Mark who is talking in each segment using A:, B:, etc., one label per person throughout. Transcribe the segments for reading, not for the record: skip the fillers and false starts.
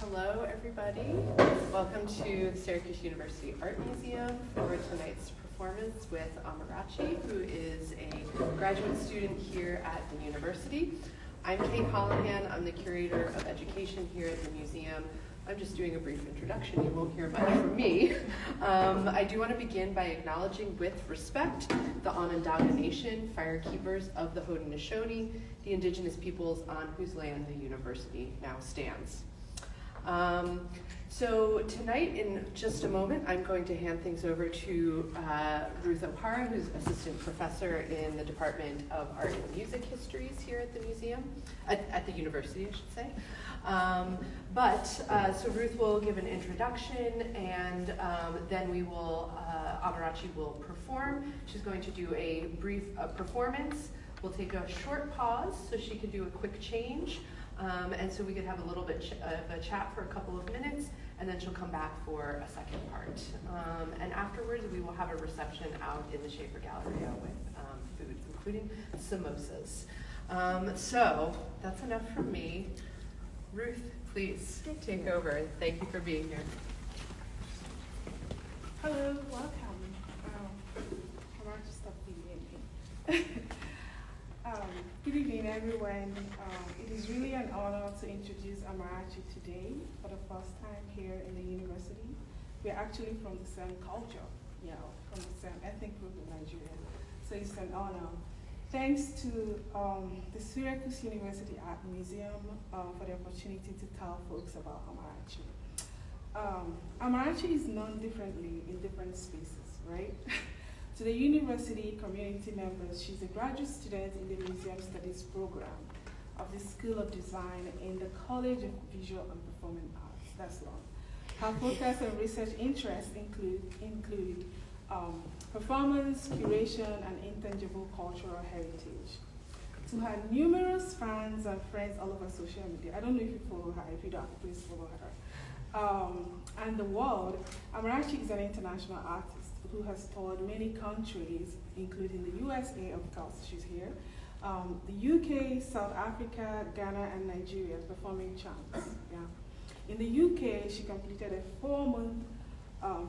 A: Hello, everybody. Welcome to the Syracuse University Art Museum for tonight's performance with Amarachi, who is a graduate student here at the university. I'm Kate Hollihan. I'm the curator of education here at the museum. I'm just doing a brief introduction. You won't hear much from me. I do want to begin by acknowledging with respect the Onondaga Nation, fire keepers of the Haudenosaunee, the indigenous peoples on whose land the university now stands. So tonight, in just a moment, I'm going to hand things over to Ruth Opara, who's assistant professor in the Department of Art and Music Histories here at the museum, at the university, I should say. So Ruth will give an introduction, and then we will, Amarachi will perform. She's going to do a brief performance. We'll take a short pause so she can do a quick change. And so we could have a little bit of a chat for a couple of minutes, and then she'll come back for a second part. And afterwards, we will have a reception out in the Schaefer Galleria with food, including samosas. So that's enough from me. Ruth, please take over. Thank you for being here.
B: Hello, welcome. I'm about to stop being good evening, everyone. It is really an honor to introduce Amarachi today for the first time here in the university. We're actually from the same culture, from the same ethnic group in Nigeria. So it's an honor. Thanks to the Syracuse University Art Museum for the opportunity to tell folks about Amarachi. Amarachi is known differently in different spaces, right? To the university community members, she's a graduate student in the Museum Studies program of the School of Design in the College of Visual and Performing Arts. That's long. Her focus and research interests include performance, curation, and intangible cultural heritage. To her numerous fans and friends all over social media, I don't know if you follow her. If you don't, please follow her. And the world, Amarachi is an international artist who has toured many countries, including the USA, of course, she's here, the UK, South Africa, Ghana, and Nigeria, performing chants. Yeah. In the UK, she completed a 4-month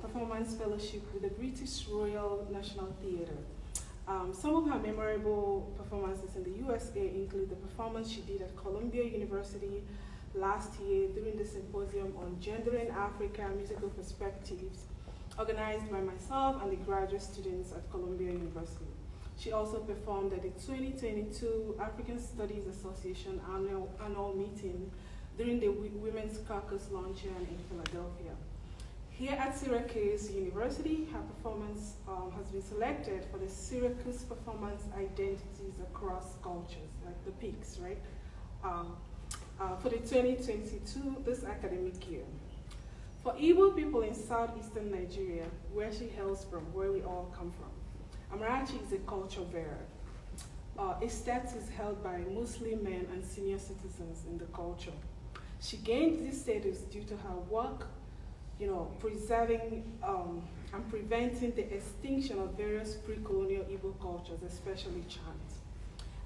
B: performance fellowship with the British Royal National Theatre. Some of her memorable performances in the USA include the performance she did at Columbia University last year during the symposium on Gender in Africa, Musical Perspectives, organized by myself and the graduate students at Columbia University. She also performed at the 2022 African Studies Association annual meeting during the Women's Caucus luncheon in Philadelphia. Here at Syracuse University, her performance has been selected for the Syracuse Performance Identities Across Cultures, like the PICs, right? For the 2022, this academic year. For Igbo people in southeastern Nigeria, where she hails from, where we all come from, Amarachi is a culture bearer. A status held by Muslim men and senior citizens in the culture. She gained this status due to her work, preserving and preventing the extinction of various pre-colonial Igbo cultures, especially Chant.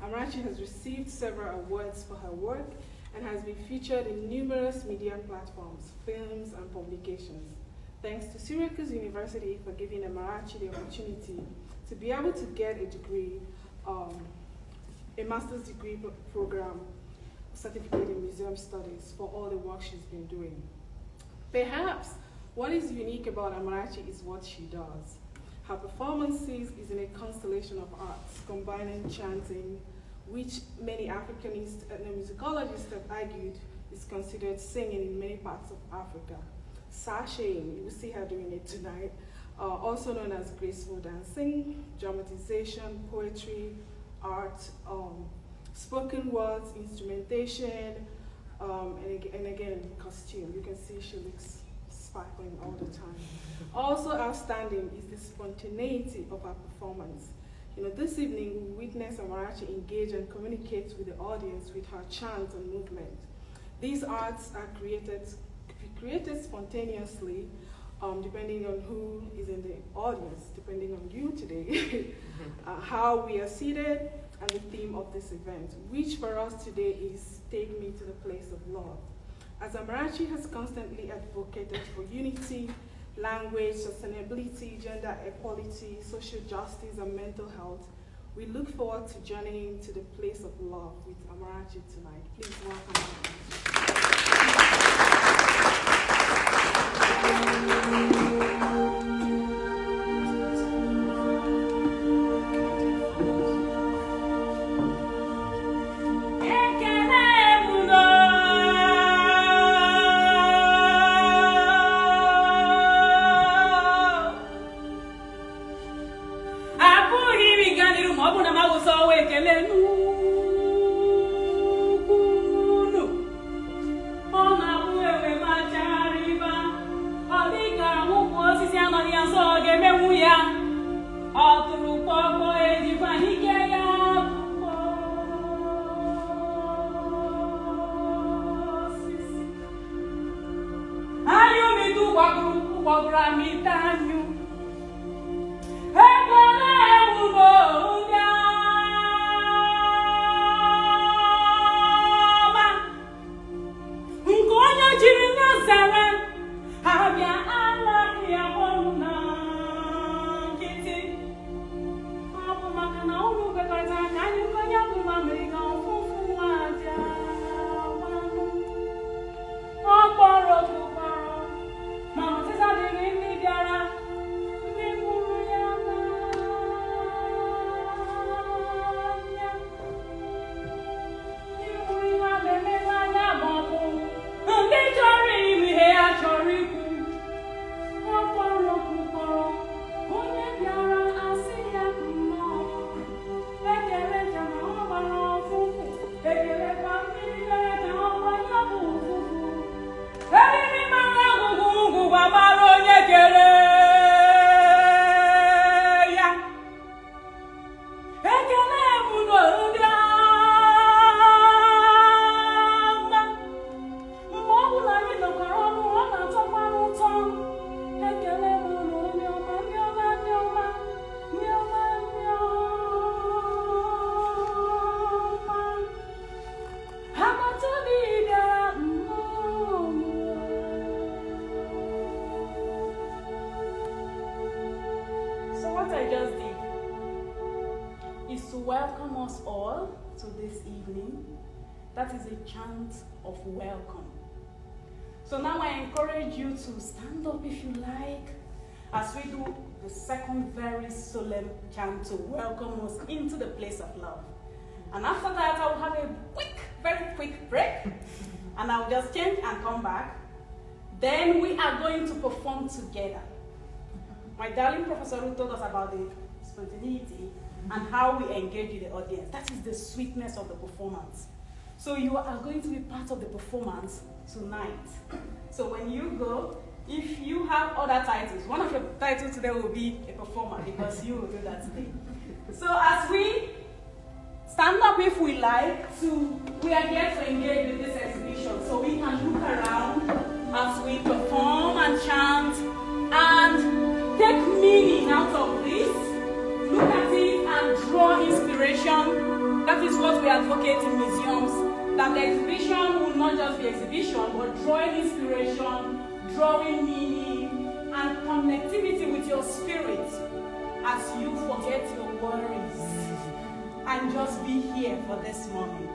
B: Amarachi has received several awards for her work and has been featured in numerous media platforms, films, and publications. Thanks to Syracuse University for giving Amarachi the opportunity to be able to get a degree, a master's degree program, certificate in museum studies for all the work she's been doing. Perhaps what is unique about Amarachi is what she does. Her performances is in a constellation of arts, combining chanting, which many Africanist ethnomusicologists have argued is considered singing in many parts of Africa. Sashaying, you will see her doing it tonight, also known as graceful dancing, dramatization, poetry, art, spoken words, instrumentation, and again, costume. You can see she looks sparkling all the time. Also outstanding is the spontaneity of her performance. This evening we witness Amarachi engage and communicate with the audience with her chant and movement. These arts are created spontaneously, depending on who is in the audience, depending on you today, how we are seated, and the theme of this event, which for us today is Take Me to the Place of Love. As Amarachi has constantly advocated for unity, language, sustainability, gender equality, social justice, and mental health, we look forward to journeying to the place of love with Amarachi tonight. Please welcome That is a chant of welcome. So now I encourage you to stand up if you like, as we do the second very solemn chant to welcome us into the place of love. And after that, I will have a very quick break, and I'll just change and come back. Then we are going to perform together. My darling Professor Ruth told us about the spontaneity and how we engage with the audience. That is the sweetness of the performance. So you are going to be part of the performance tonight. So when you go, if you have other titles, one of your titles today will be a performer, because you will do that today. So as we stand up, if we like, we are here to engage with this exhibition. So we can look around as we perform and chant and take meaning out of this. Look at it and draw inspiration. That is what we advocate in museums. That the exhibition will not just be exhibition, but drawing inspiration, drawing meaning, and connectivity with your spirit as you forget your worries and just be here for this moment.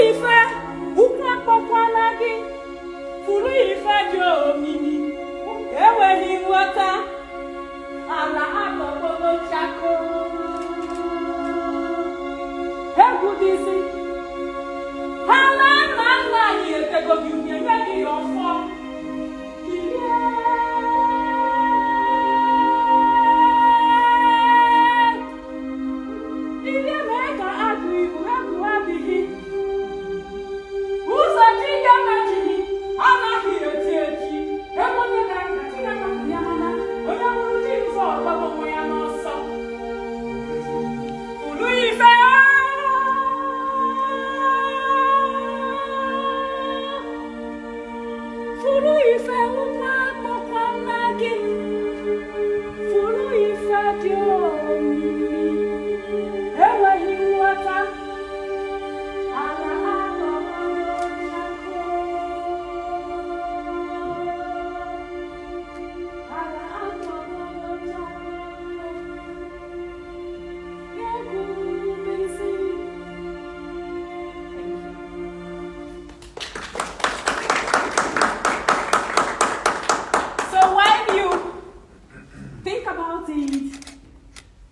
B: Ife,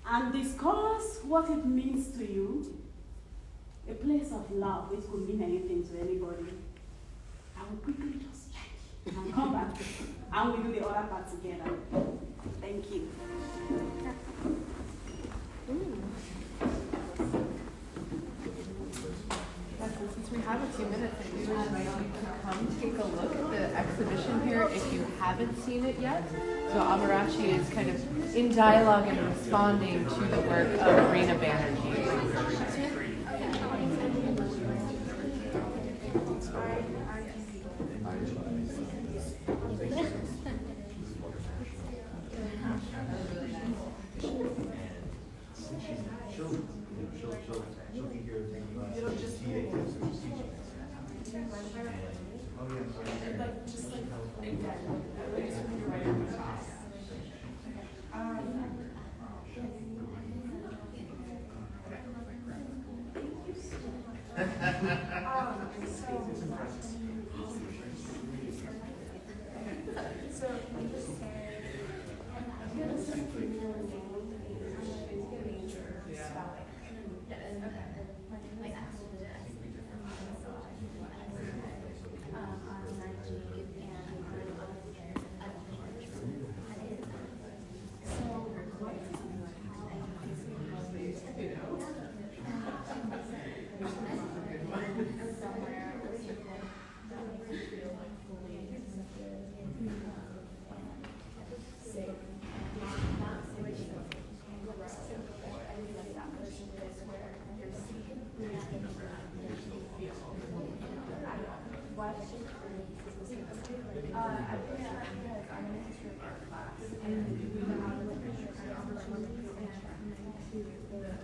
B: And discuss what it means to you, a place of love, which could mean anything to anybody. I will quickly just check and come back, and we'll do the other part together. Thank you.
A: Since we have a few minutes, I do invite you to come take a look at the exhibition here if you haven't seen it yet. So Amarachi is kind of in dialogue and responding to the work of Rena Banerjee.
C: She'll be here taking classes. It'll just be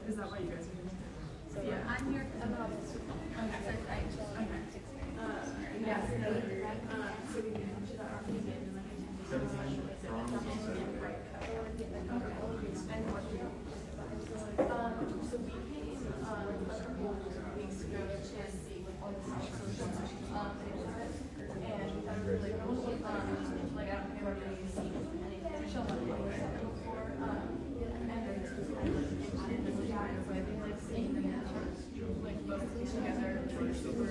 D: Is that why you guys are here? So yeah, I'm here about so we came a couple weeks ago to Chant and I was like, like I don't ever really see anything show up before so I think like seeing them like both together like super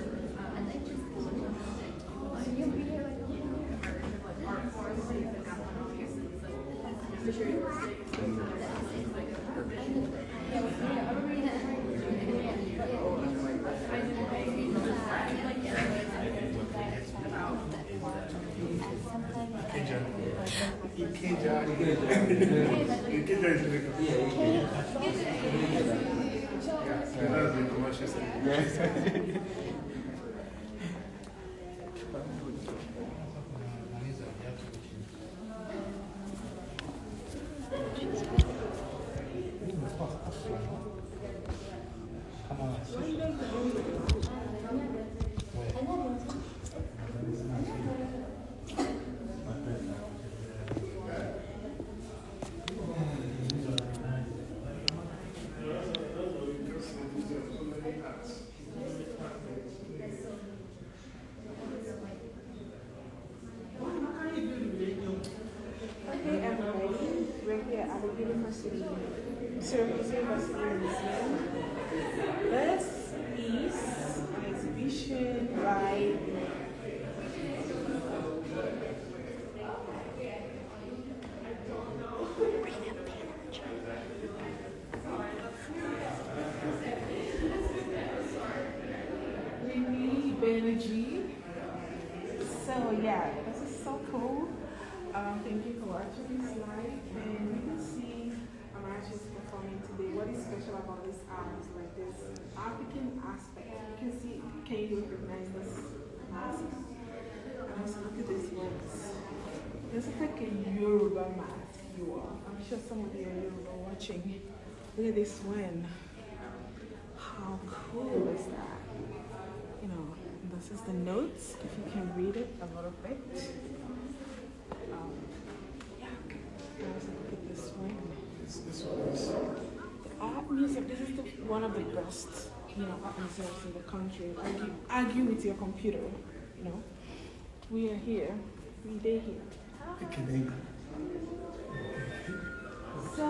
D: art forms that got one obvious and it's like materialistic and like a purpose.
B: So yeah, this is so cool. Thank you for watching this live. And you can see Amarachi is performing today. What is special about this art is like this African aspect. You can see, can you recognize this mask? And also look at this ones. This is like a Yoruba mask. You are. I'm sure some of you are Yoruba watching. Look at this one. How cool is that? You know, this is the notes, if you can read it a little bit. Yeah, let's look at this one. This one. The art museum, this is one of the best, art museums in the country. Argue with your computer, We are here, they're here. So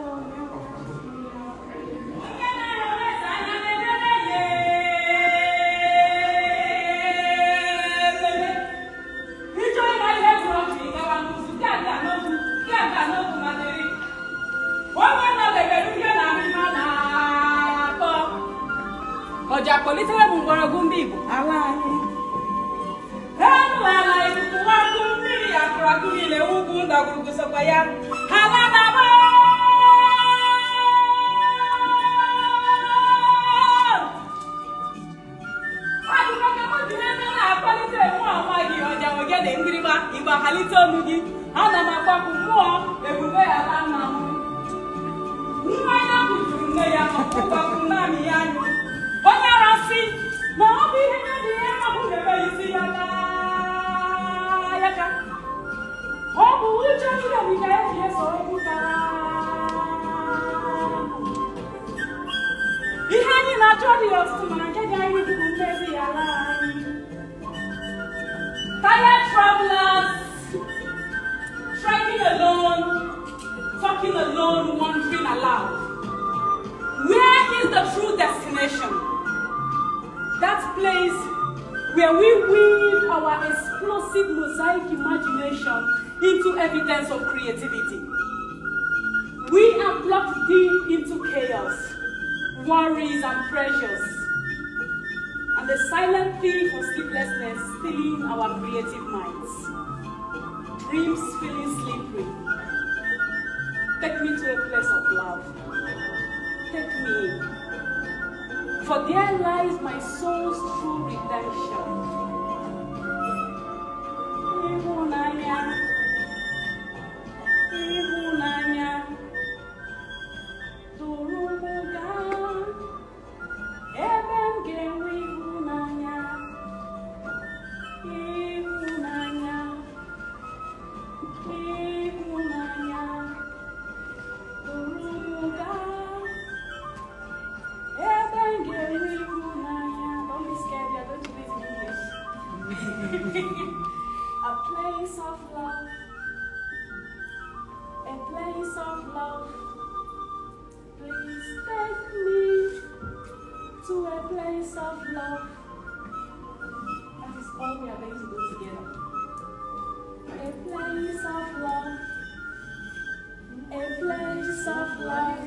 E: ọjà pọ̀lítẹ́rẹ̀ mú gbọ́rọ̀gún bí ìbò aláàyè ẹnu àlà ìbùkún wá kún ní àkùràkùn ilẹ̀ ugwu ndàgùrùgù sọ̀pá ya aládàbọ̀ adùnkọ́kẹ́ mọ́ jù lẹ́nu àpọ́lítẹ́ mú àwọn àgbì ọjà ògẹ́dẹ̀ ngírígbá ìgbà àlítẹ́ omi gị ana m agbapụ mmụọ ebube ya ala nna m mmanya bụjuru nne ya ọkpụgbapụ naanị ya anyụ onye arasị na ọ bụ ihe dị ihe ahụ na-eme isi ya n'aka ọ bụ uche mmiri ka eji eso pụtara ihe anyị na-achọ dị ọtụtụ mana nke dị anyị bụ mmezi ya ala anyị tired travelers trekking alone, talking alone, wandering aloud. Where is the true destination? That place where we weave our explosive mosaic imagination into evidence of creativity. We are plucked deep into chaos, worries and pressures, and the silent thief of sleeplessness stealing our creative minds. Dreams feeling slippery. Take me to a place of love. Take me. For there lies my soul's true redemption. Ihunanya, ihunanya, turumuga, ebe m ga-enwe ihunanya, ihunanya. Don't be scared, we are going to read in English. A place of love. A place of love. Please take me to a place of love. That is all we are going to do together. A place of love. A place of love.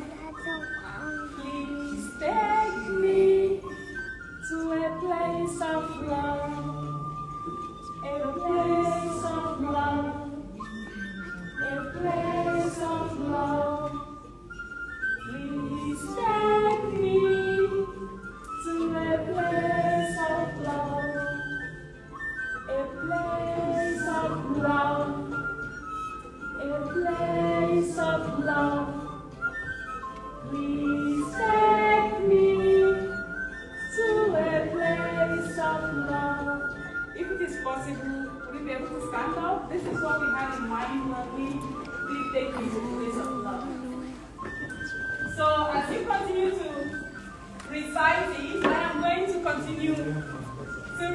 E: Please take me to a place of love. A place of love. A place of love. Please take me to a place of love. A place of love. A place of love. Please take me to a place of love. If it is possible, would you be able to stand up? This is what we had in mind when we did take you to a place of love. So as you continue to recite it, I am going to continue to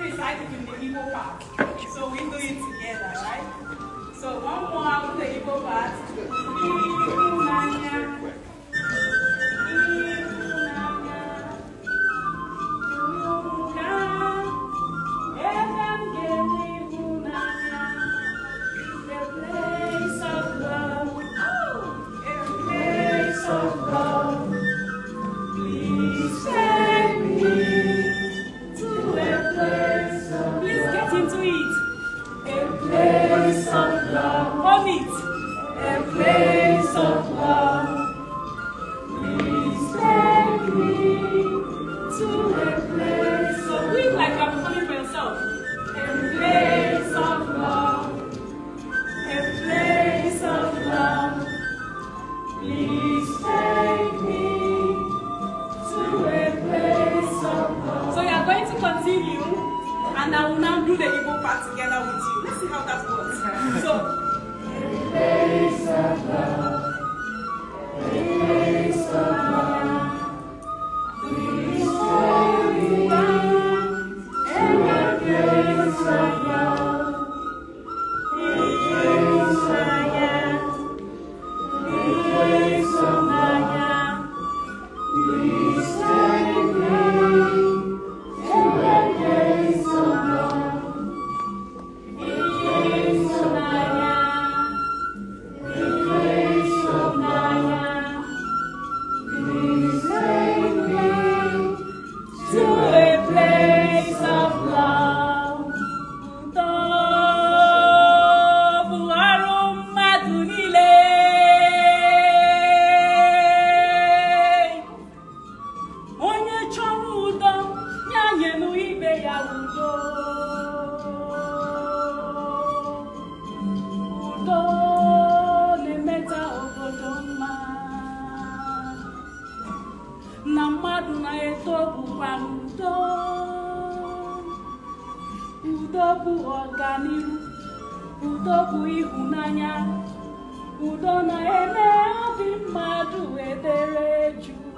E: recite it in the Igbo part. So we do it together, right? So one more with the Igbo part. Please get into it. A whole part together with you. Let's see how that works. So,
F: Place of love, place of love, we stay in the place of love, the place of love, the place of love, we stay in the place of love, the place of love.
E: Udo bụ ọganihu, udo bụ ịhụnanya, udo na-eme obi mmadụ edere jụụ.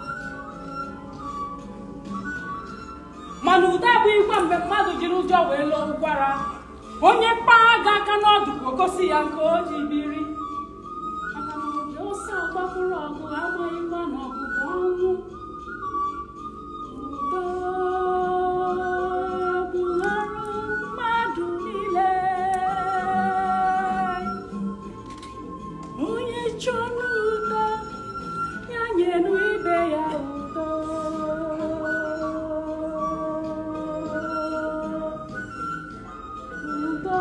E: Mana udo bụ ịgwa mgbe mmadụ jiri ụjọ wee lụọ ụkwara, onye kpaa ga aka n'ọdụ gosi ya nke o ji biri. Maka na ụjọ ọsọ agbapụrụ ọgụ amaghị mma na ọgụ bụ ọnwụ. Udo bụ ọrụ mmadụ niile. Onye chọrọ udo, ya nyere ibe ya udo. Udo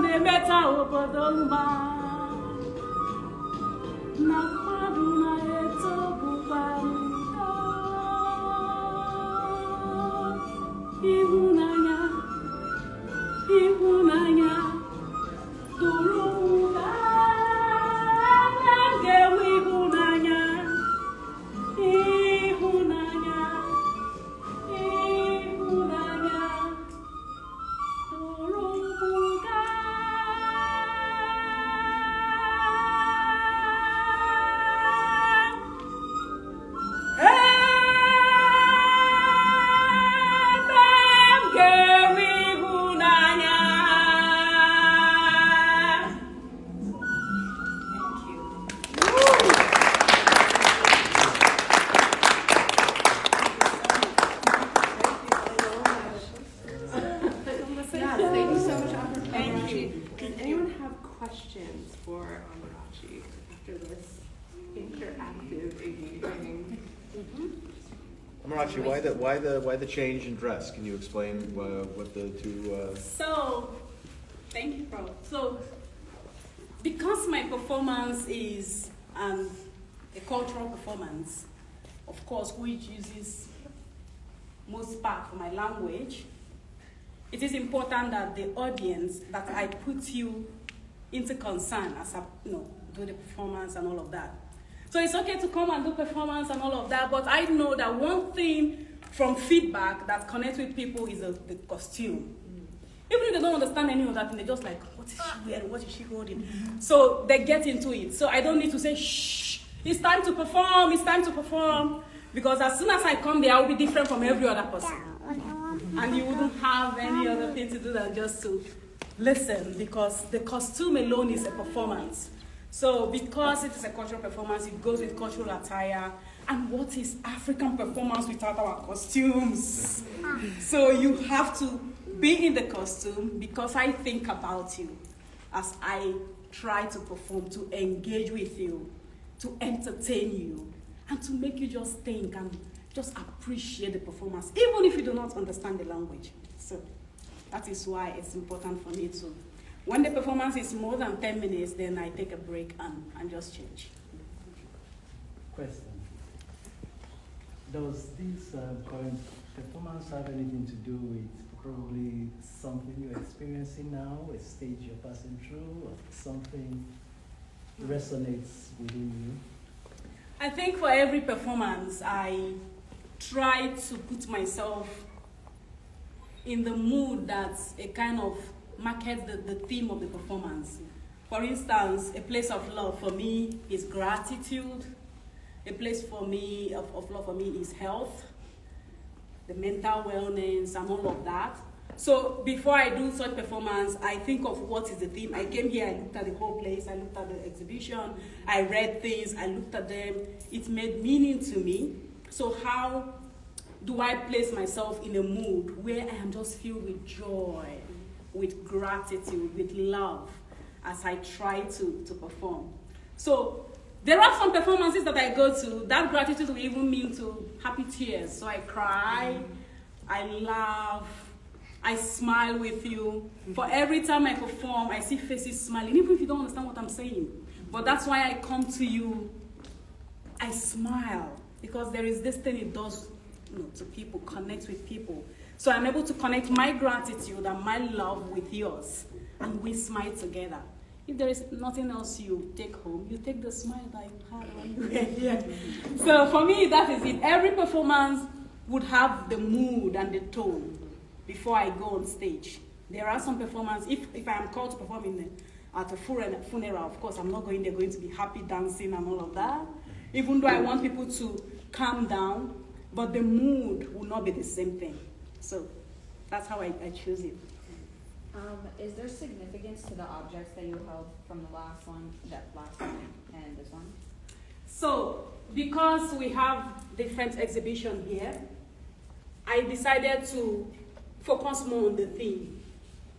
E: na-emeta obodo mma. Na mmadụ na-eto bụkwa udo. Ịhụnanya, ịhụnanya, tụrụ ụda, na-enwe ịhụnanya, ịhụnanya, ịhụnanya, tụrụ ụda.
A: Thank you so much, Amarachi. Does anyone have questions for Amarachi after this interactive evening?
C: Amarachi, why the change in dress? Can you explain what the two?
E: So, thank you, Prof. So, because my performance is a cultural performance, of course, which uses most part of my language, it is important that the audience, that I put you into concern as I do the performance and all of that. So it's okay to come and do performance and all of that, but I know that one thing from feedback that connects with people is the costume. Even if they don't understand any of that, they're just like, what is she wearing? What is she holding? So they get into it. So I don't need to say, shh, it's time to perform, it's time to perform. Because as soon as I come there, I will be different from every other person. And you wouldn't have any other thing to do than just to listen, because the costume alone is a performance. So because it is a cultural performance, it goes with cultural attire. And what is African performance without our costumes? So you have to be in the costume because I think about you as I try to perform, to engage with you, to entertain you, and to make you just think and just appreciate the performance, even if you do not understand the language. So that is why it's important for me to, when the performance is more than 10 minutes, then I take a break and just change.
F: Question. Does this current performance have anything to do with probably something you're experiencing now, a stage you're passing through, or something resonates within you?
E: I think for every performance, I try to put myself in the mood that's a kind of market the theme of the performance. For instance, a place of love for me is gratitude. A place for me of love for me is health, the mental wellness, and all of that. So before I do such performance, I think of what is the theme. I came here, I looked at the whole place, I looked at the exhibition, I read things, I looked at them. It made meaning to me. So how do I place myself in a mood where I am just filled with joy, with gratitude, with love as I try to perform? So there are some performances that I go to, that gratitude will even mean to happy tears. So I cry, I laugh, I smile with you. For every time I perform, I see faces smiling, even if you don't understand what I'm saying. But that's why I come to you, I smile, because there is this thing it does to people, connect with people. So I'm able to connect my gratitude and my love with yours, and we smile together. If there is nothing else you take home, you take the smile that you had when you were here. So for me, that is it. Every performance would have the mood and the tone before I go on stage. There are some performances, if I am called to perform at a funeral, of course, I'm not going there going to be happy dancing and all of that. Even though I want people to calm down, but the mood will not be the same thing. So that's how I choose it.
G: Is there significance to the objects that you held from the last one, and this one?
E: So, because we have different exhibition here, I decided to focus more on the theme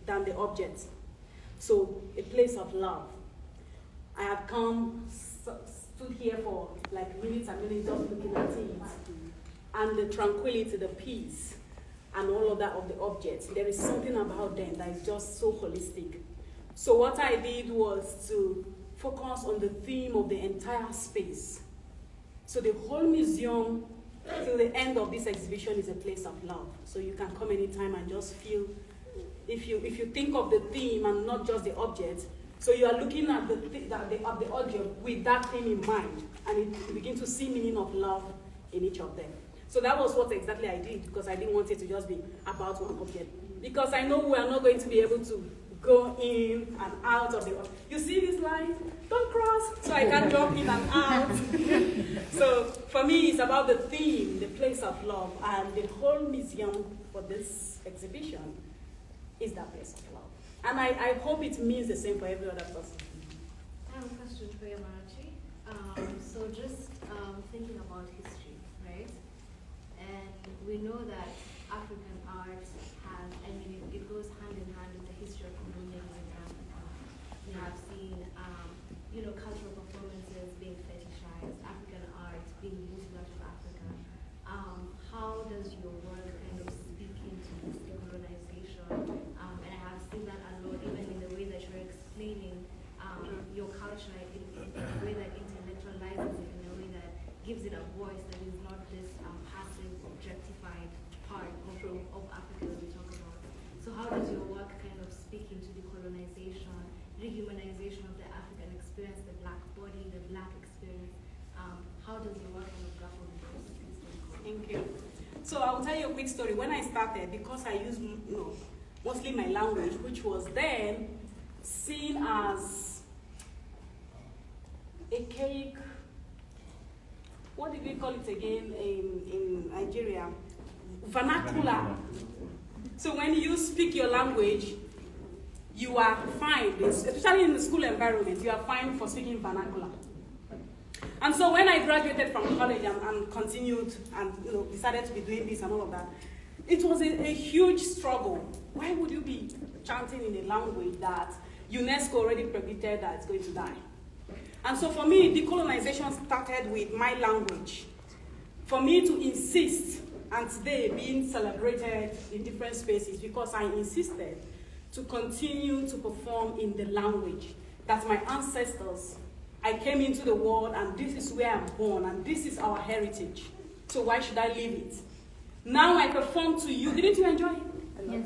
E: than the object. So, a place of love. I have come, stood here for like minutes and minutes just looking at it. And the tranquility, the peace, and all of that of the objects. There is something about them that is just so holistic. So what I did was to focus on the theme of the entire space. So the whole museum, till the end of this exhibition, is a place of love. So you can come anytime and just feel, if you think of the theme and not just the object, so you are looking at the object with that theme in mind, and you begin to see meaning of love in each of them. So that was what exactly I did, because I didn't want it to just be about one object. Because I know we are not going to be able to go in and out of the object. You see this line? Don't cross, so I can jump in and out. So for me, it's about the theme, the place of love, and the whole museum for this exhibition is that place of love. And I hope it means the same for every other person.
D: I have a question for you, Amarachi. So just thinking about history, right? And we know that African art has, it goes hand in hand with the history of colonialism in Africa. We have seen, cultural performances being fetishized, African art being used out of Africa. How does your work kind of speak into this decolonization? And I have seen that a lot, even in the way that you're explaining your culture, in a way that intellectualizes it, in a way that gives it a voice that is not this passive, objectified part of Africa that we talk about. So how does your work kind of speak into decolonization, rehumanization of the African experience, the black body, the black experience? How does your work kind of grapple with this?
E: Thank you. So I will tell you a quick story. When I started, because I used mostly my language, which was then seen as a cake. What did we call it again in Nigeria? Vernacular. So when you speak your language, you are fined, especially in the school environment, you are fined for speaking vernacular. And so when I graduated from college and continued and decided to be doing this and all of that, it was a huge struggle. Why would you be chanting in a language that UNESCO already predicted that it's going to die? And so for me, decolonization started with my language. For me to insist, and today being celebrated in different spaces, because I insisted to continue to perform in the language that my ancestors, I came into the world and this is where I'm born and this is our heritage. So why should I leave it? Now I perform to you. Didn't you enjoy it?
G: Yes.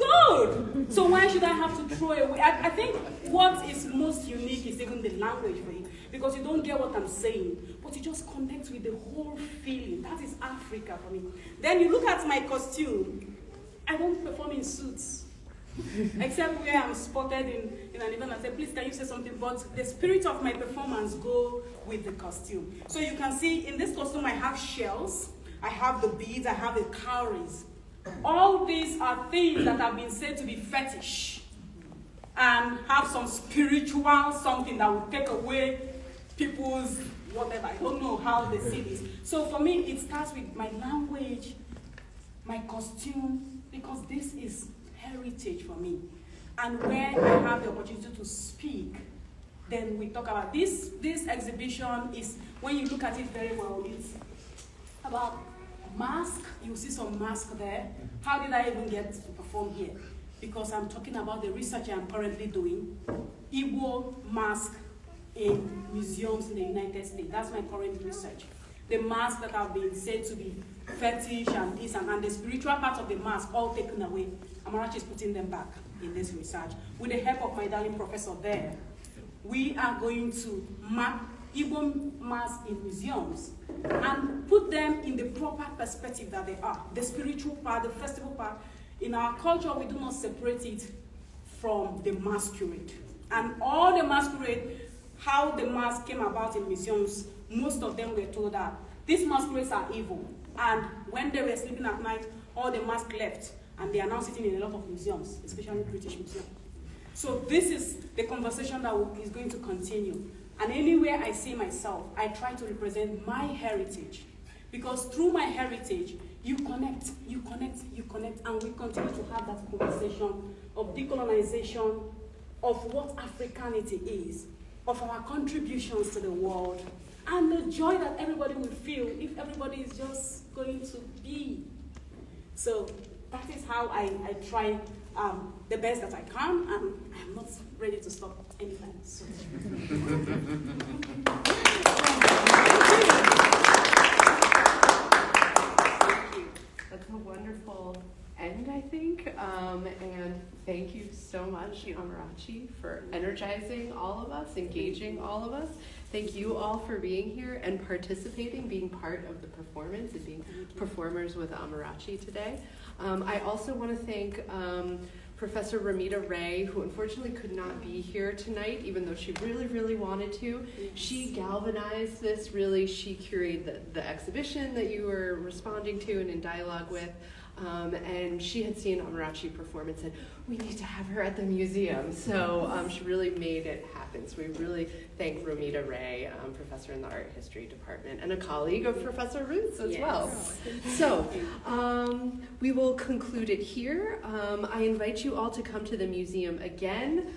E: Good! So why should I have to throw away? I think what is most unique is even the language for it, because you don't get what I'm saying, but you just connect with the whole feeling. That is Africa for me. Then you look at my costume. I don't perform in suits, except where I'm spotted in an event. I say, please, can you say something? But the spirit of my performance go with the costume. So you can see in this costume, I have shells, I have the beads, I have the cowries. All these are things that have been said to be fetish and have some spiritual something that will take away people's whatever. I don't know how they see this. So for me, it starts with my language, my costume, because this is heritage for me. And when I have the opportunity to speak, then we talk about this. This exhibition is, when you look at it very well, it's about mask. You see some mask there. How did I even get to perform here? Because I'm talking about the research I'm currently doing. Igbo mask in museums in the United States. That's my current research. The masks that have been said to be fetish and this and the spiritual part of the mask all taken away. Amarachi is putting them back in this research. With the help of my darling professor there, we are going to map Igbo masks in museums and put them in the proper perspective that they are. The spiritual part, the festival part. In our culture, we do not separate it from the masquerade. And all the masquerade, how the mask came about in museums, most of them were told that these masquerades are evil. And when they were sleeping at night, all the masks left. And they are now sitting in a lot of museums, especially British museums. So this is the conversation that is going to continue. And anywhere I see myself, I try to represent my heritage. Because through my heritage, you connect, and we continue to have that conversation of decolonization, of what Africanity is, of our contributions to the world, and the joy that everybody will feel if everybody is just going to be. So that is how I try the best that I can, and I'm not ready to stop anytime soon.
A: Thank you. That's a wonderful end, I think. And thank you so much, Amarachi, for energizing all of us, engaging all of us. Thank you all for being here and participating, being part of the performance and being performers with Amarachi today. I also want to thank Professor Ramita Ray, who unfortunately could not be here tonight, even though she really, really wanted to. Yes. She galvanized this, really. She curated the exhibition that you were responding to and in dialogue with. And she had seen Amarachi perform and said, we need to have her at the museum. So she really made it happen. So we really thank Ramita Ray, professor in the art history department, and a colleague of Professor Ruth's as well. So we will conclude it here. I invite you all to come to the museum again.